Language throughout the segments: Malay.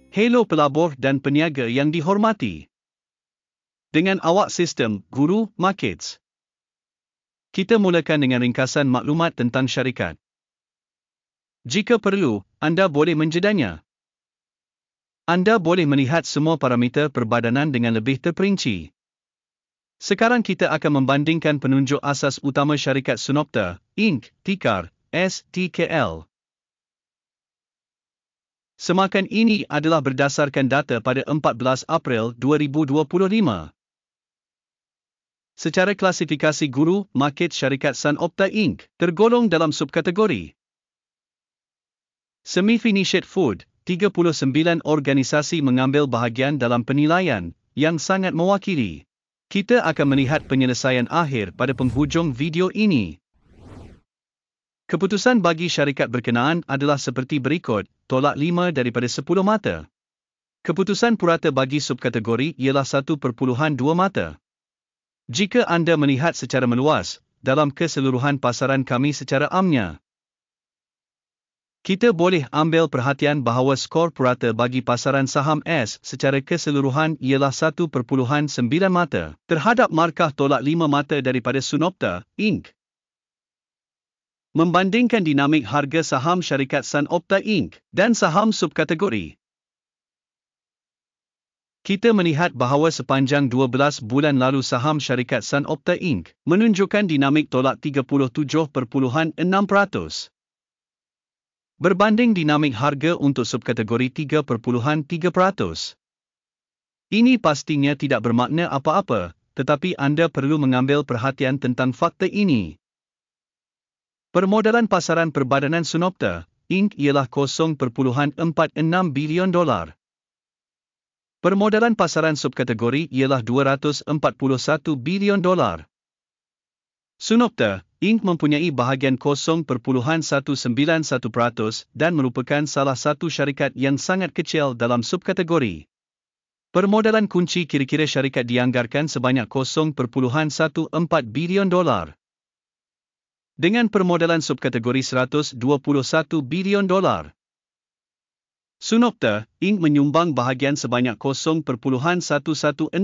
Hello pelabur dan peniaga yang dihormati. Dengan awak sistem Guru Markets. Kita mulakan dengan ringkasan maklumat tentang syarikat. Jika perlu, anda boleh menjedanya. Anda boleh melihat semua parameter perbadanan dengan lebih terperinci. Sekarang kita akan membandingkan penunjuk asas utama syarikat Sunopta, Inc., tikar STKL. Semakan ini adalah berdasarkan data pada 14 April 2025. Secara klasifikasi Guru Market syarikat Sunopta Inc. tergolong dalam subkategori Semi-Finished Food. 39 organisasi mengambil bahagian dalam penilaian yang sangat mewakili. Kita akan melihat penyelesaian akhir pada penghujung video ini. Keputusan bagi syarikat berkenaan adalah seperti berikut, tolak 5 daripada 10 mata. Keputusan purata bagi subkategori ialah 1.2 mata. Jika anda melihat secara meluas, dalam keseluruhan pasaran kami secara amnya, kita boleh ambil perhatian bahawa skor purata bagi pasaran saham S secara keseluruhan ialah 1.9 mata terhadap markah tolak 5 mata daripada Sunopta, Inc. Membandingkan dinamik harga saham syarikat Sunopta Inc. dan saham subkategori. Kita melihat bahawa sepanjang 12 bulan lalu saham syarikat Sunopta Inc. menunjukkan dinamik tolak 37.6%. Berbanding dinamik harga untuk subkategori 3.3%. Ini pastinya tidak bermakna apa-apa, tetapi anda perlu mengambil perhatian tentang fakta ini. Permodalan pasaran perbadanan Sunopta, Inc. ialah $0.46 bilion. Permodalan pasaran subkategori ialah $241 bilion. Sunopta, Inc. mempunyai bahagian 0.191% dan merupakan salah satu syarikat yang sangat kecil dalam subkategori. Permodalan kunci kira-kira syarikat dianggarkan sebanyak $0.14 bilion. Dengan permodalan subkategori $121 bilion. Sunopta, Inc. menyumbang bahagian sebanyak 0.116%.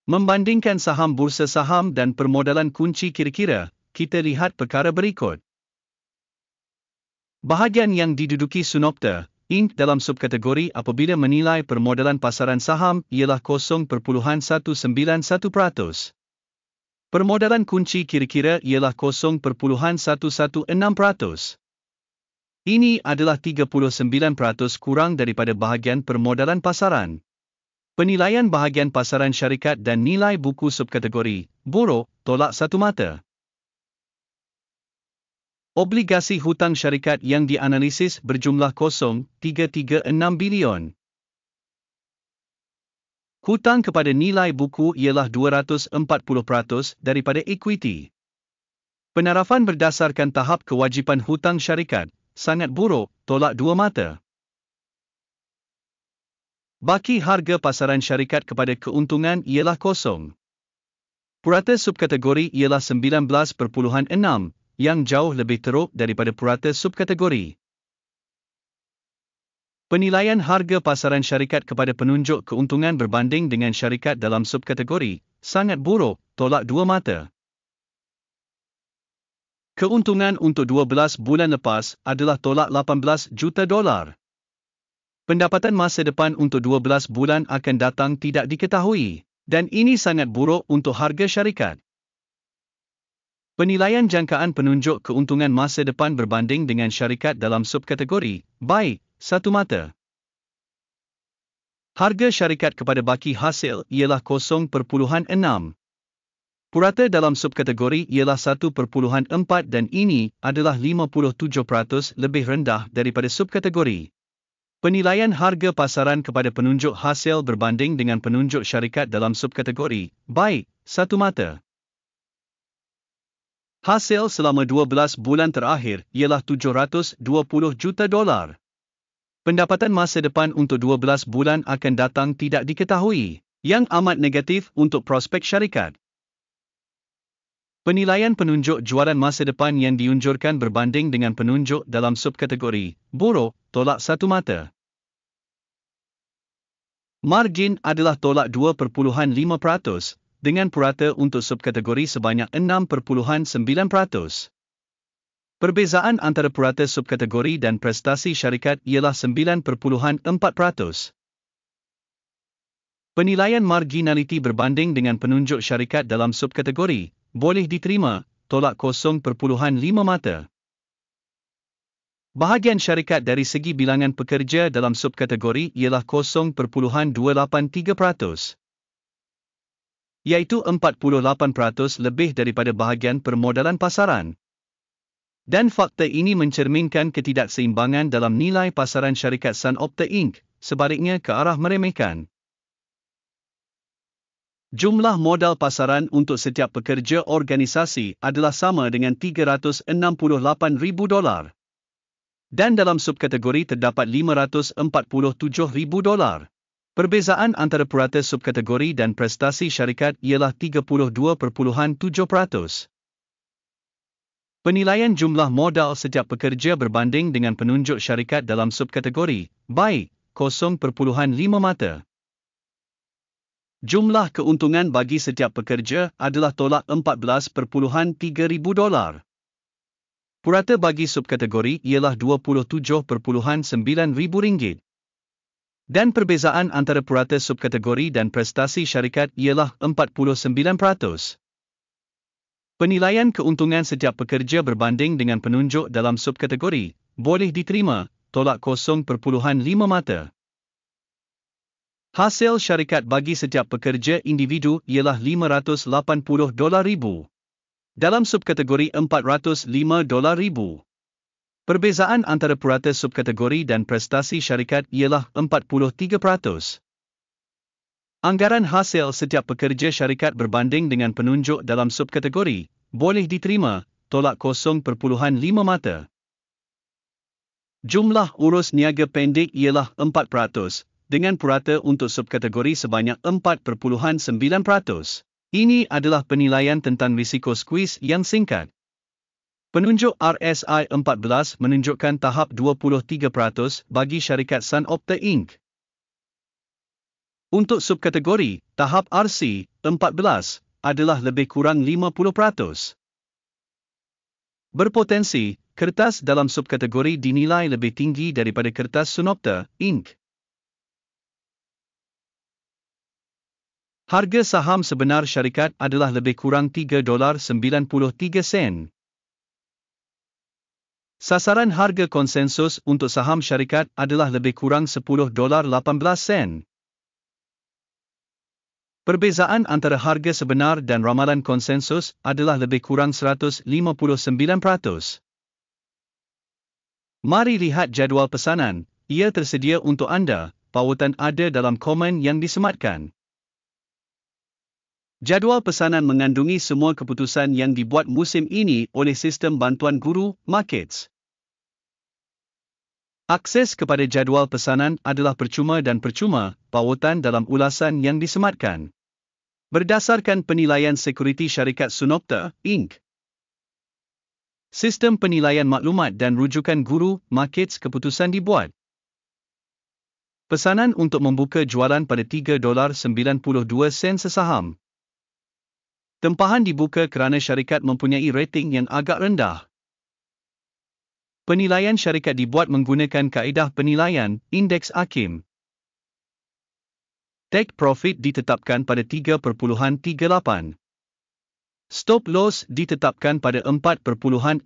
Membandingkan saham bursa saham dan permodalan kunci kira-kira, kita lihat perkara berikut. Bahagian yang diduduki Sunopta, Inc. dalam subkategori apabila menilai permodalan pasaran saham ialah 0.191%. Permodalan kunci kira-kira ialah 0.116%. Ini adalah 39% kurang daripada bahagian permodalan pasaran. Penilaian bahagian pasaran syarikat dan nilai buku subkategori, buruk, tolak 1 mata. Obligasi hutang syarikat yang dianalisis berjumlah 0.336 bilion. Hutang kepada nilai buku ialah 240% daripada ekuiti. Penarafan berdasarkan tahap kewajipan hutang syarikat, sangat buruk, tolak 2 mata. Baki harga pasaran syarikat kepada keuntungan ialah 0. Purata subkategori ialah 19.6, yang jauh lebih teruk daripada purata subkategori. Penilaian harga pasaran syarikat kepada penunjuk keuntungan berbanding dengan syarikat dalam subkategori, sangat buruk, tolak 2 mata. Keuntungan untuk 12 bulan lepas adalah tolak $18 juta. Pendapatan masa depan untuk 12 bulan akan datang tidak diketahui, dan ini sangat buruk untuk harga syarikat. Penilaian jangkaan penunjuk keuntungan masa depan berbanding dengan syarikat dalam subkategori, baik, 1 mata. Harga syarikat kepada baki hasil ialah 0.6. Purata dalam subkategori ialah 1.4 dan ini adalah 57% lebih rendah daripada subkategori. Penilaian harga pasaran kepada penunjuk hasil berbanding dengan penunjuk syarikat dalam subkategori, baik, 1 mata. Hasil selama 12 bulan terakhir ialah $720 juta. Pendapatan masa depan untuk 12 bulan akan datang tidak diketahui, yang amat negatif untuk prospek syarikat. Penilaian penunjuk jualan masa depan yang diunjurkan berbanding dengan penunjuk dalam subkategori, buruk, tolak 1 mata. Margin adalah tolak 2.5% dengan purata untuk subkategori sebanyak 6.9%. Perbezaan antara purata subkategori dan prestasi syarikat ialah 9.4%. Penilaian marginaliti berbanding dengan penunjuk syarikat dalam subkategori boleh diterima, tolak 0.5 mata. Bahagian syarikat dari segi bilangan pekerja dalam subkategori ialah 0.283%, iaitu 48% lebih daripada bahagian permodalan pasaran. Dan fakta ini mencerminkan ketidakseimbangan dalam nilai pasaran syarikat Sunopta Inc., sebaliknya ke arah meremehkan. Jumlah modal pasaran untuk setiap pekerja organisasi adalah sama dengan $368,000. Dan dalam subkategori terdapat $547,000. Perbezaan antara purata subkategori dan prestasi syarikat ialah 32.7%. Penilaian jumlah modal setiap pekerja berbanding dengan penunjuk syarikat dalam subkategori baik, 0.5 mata. Jumlah keuntungan bagi setiap pekerja adalah tolak $14,300. Purata bagi subkategori ialah RM27.9,000. Dan perbezaan antara purata subkategori dan prestasi syarikat ialah 49%. Penilaian keuntungan setiap pekerja berbanding dengan penunjuk dalam subkategori boleh diterima, tolak 0.5 mata. Hasil syarikat bagi setiap pekerja individu ialah $580,000. Dalam subkategori $405,000. Perbezaan antara purata subkategori dan prestasi syarikat ialah 43%. Anggaran hasil setiap pekerja syarikat berbanding dengan penunjuk dalam subkategori boleh diterima, tolak 0.5 mata. Jumlah urus niaga pendek ialah 4%, dengan purata untuk subkategori sebanyak 4.9%. Ini adalah penilaian tentang risiko squeeze yang singkat. Penunjuk RSI 14 menunjukkan tahap 23% bagi syarikat Sunopta Inc. Untuk subkategori, tahap RC 14 adalah lebih kurang 50%. Berpotensi, kertas dalam subkategori dinilai lebih tinggi daripada kertas Sunopta Inc. Harga saham sebenar syarikat adalah lebih kurang $3.93. Sasaran harga konsensus untuk saham syarikat adalah lebih kurang $10.18. Perbezaan antara harga sebenar dan ramalan konsensus adalah lebih kurang 159%. Mari lihat jadual pesanan, ia tersedia untuk anda, pautan ada dalam komen yang disematkan. Jadual pesanan mengandungi semua keputusan yang dibuat musim ini oleh sistem bantuan guru, Markets. Akses kepada jadual pesanan adalah percuma dan percuma, pautan dalam ulasan yang disematkan. Berdasarkan penilaian sekuriti syarikat Sunopta Inc. Sistem penilaian maklumat dan rujukan guru, Markets keputusan dibuat. Pesanan untuk membuka jualan pada $3.92 sesaham. Tempahan dibuka kerana syarikat mempunyai rating yang agak rendah. Penilaian syarikat dibuat menggunakan kaedah penilaian indeks AKIM. Take profit ditetapkan pada 3.38. Stop loss ditetapkan pada 4.46.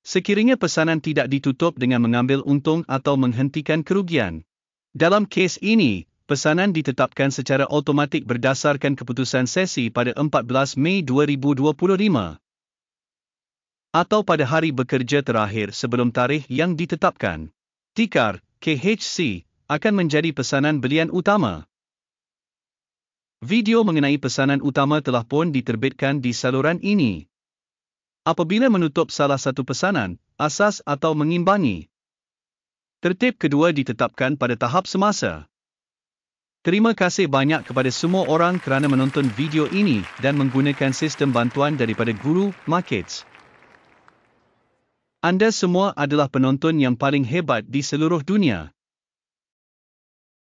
Sekiranya pesanan tidak ditutup dengan mengambil untung atau menghentikan kerugian. Dalam kes ini, pesanan ditetapkan secara automatik berdasarkan keputusan sesi pada 14 Mei 2025. Atau pada hari bekerja terakhir sebelum tarikh yang ditetapkan. Tikar, KHC, akan menjadi pesanan belian utama. Video mengenai pesanan utama telah pun diterbitkan di saluran ini. Apabila menutup salah satu pesanan, asas atau mengimbangi. Tertib kedua ditetapkan pada tahap semasa. Terima kasih banyak kepada semua orang kerana menonton video ini dan menggunakan sistem bantuan daripada Guru Markets. Anda semua adalah penonton yang paling hebat di seluruh dunia.